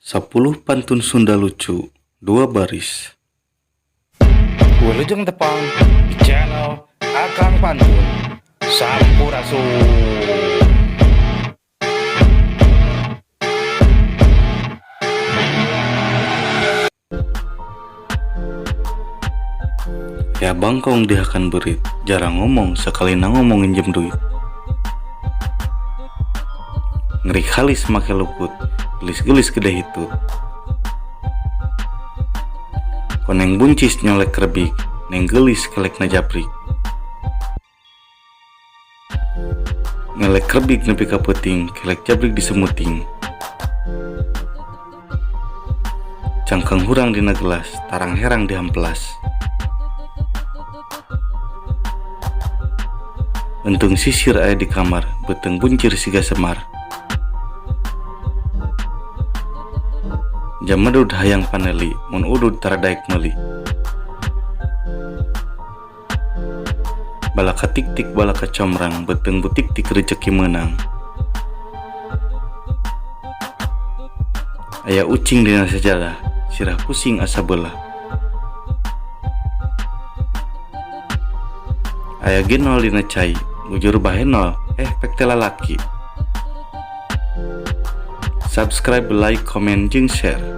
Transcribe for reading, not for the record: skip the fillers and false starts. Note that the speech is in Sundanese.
10 pantun Sunda lucu, 2 baris. Wilujeng Tepang di channel Akang Pantun Sampurasun. Ya bangkong dihakan berit, jarang ngomong sekali na ngomongin jem duit. Ngeri halis make luput, gelis-gelis gede hitut. Koneng buncis nyolek kerbik, neng gelis kelek na japrik. Ngelek kerbik nepi ka peuting, kelek japrik disemuting. Cangkang hurang dina gelas, tarang herang dihamplas. Untung sisir aya di kamar, beteng buncir siga semar. Jam medud hayang paneli, mun udud taradaek meli. Balaka tik-tik balaka comrang, beteng butik-tik rezeki menang. Aya ucing dina sajadah, sirah pusing asa belah. Aya genol dina cai, bujur bahenol, pek teh lalaki. Subscribe, like, comment, jeung share.